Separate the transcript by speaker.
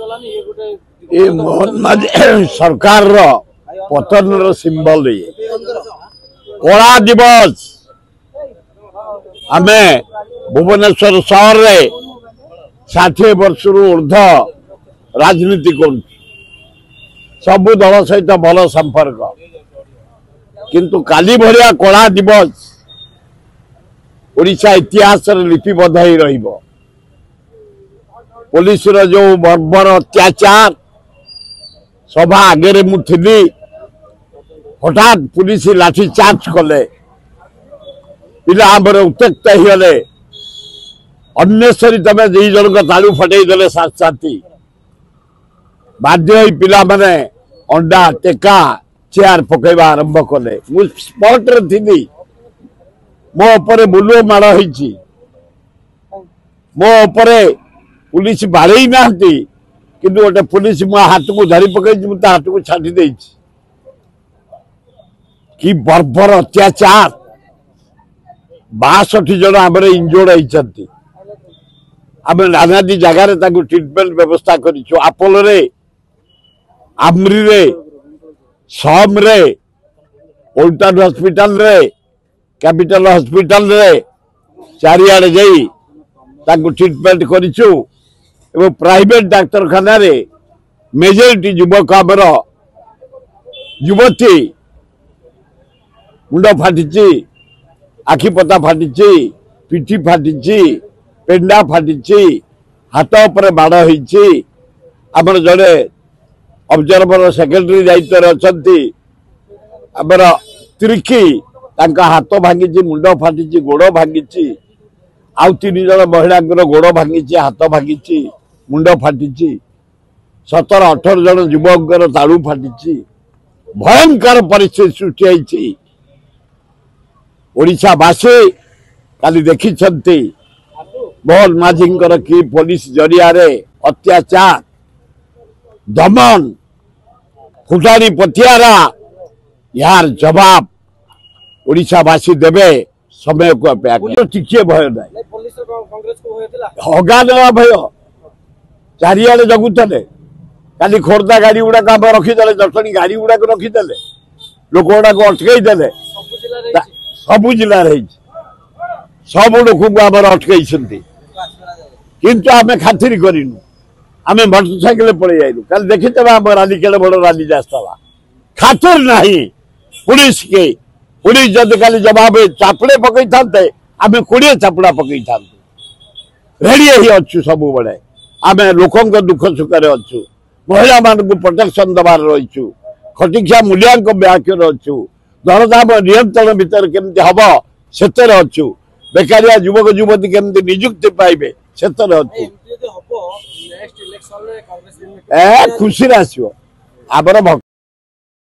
Speaker 1: ये मोहन माझी सरकार रो पतन रो सिंबल ये कला दिवस आमे भुवनेश्वर सहर रे 60 वर्ष ऊर्ध राजनीति कर सबु दल सहित भल संपर्क किंतु काली भरिया कला दिवस ओडिशा इतिहास लिपिबद्ध ही रहिबो। पुलिस रो जो बर्बर अत्याचार सभा आगे मुझी हठात पुलिस लाठी चार्ज कले पिला उत्त्यक्त होले अन्वेषरी तमें दी जन तालू फटे देले साथ साथी बाध्य पिला माने अंडा टेका चेयर पकेवा आरंभ कले स्पॉट रे थी मो उपरे बुलुओ माड़ होईची मो उपरे पुलिस बाड़े ना कि गोटे पुलिस मो हाथ को धरी पकई हाथ को छाटी दे कि बर्बर अत्याचार 62 जन आम इंजोर्ड होती आम नानादी जगार ट्रिटमेंट व्यवस्था करूँ आपोलो रे आमरी रे सम रे ओल्टान हॉस्पिटल रे कैपिटल हॉस्पिटल रे चारिआडे जाई ताकू ट्रिटमेंट करिछु एवं प्राइवेट डाक्तरखाना रे मेजोरिटी युवक आमर युवती मुंड फाटी आखिपता फाटी पिठी फाटी पेंडा फाटी हाथ पर बाड़ होती आमर जड़े ऑब्जर्वर सेक्रेटरी दायित्व अच्छा आमर त्रिखी हाथ भांगी मुंड फाटी गोड़ भांगी आउ 3 जन महिला गोड़ भांगी हाथ भांगी मुंड फाटी 17-18 जन युवक तालू फाटी भयंकर परिस्थिति सृष्टि ओडिशावासी काली देखी मोहन माझी कि पुलिस जरिया रे अत्याचार दमन फुटाणी पथियारा यार जवाब ओडिशावासी देवे समय को अपेक्षा टिके भय ना हगा देवा भय चारिआडे जगुले काली खोर्धा गाड़ी गुड़ाक आम रखीदे जटणी गाड़ी गुड़ाक रखीदे लोक गुड़ाक अटकईदे सबु जिले सब लोक को आम अटकई किंतु आम खातिर करूँ आम मोटरसाइकिल पड़े जाइलु कल देखीते आम राली केड़े बड़ राली रास्ता खातिर ना पुलिस के पुलिस जब खाली जवाब चापड़े पकई था आम 20 चापड़ा पकई था रेडी ही अच्छु सब बड़े आम लोक दुख सुख अच्छु महिला मान प्रोटेक्शन दबार रहीचु खटिया मूल्यांक व्याख्य अच्छु दरदाम नियंत्रण भितर केमती हम से अच्छु बेकारिया युवक युवती केमती निजुक्ति पाइबे से अच्छु खुशी आसो आमर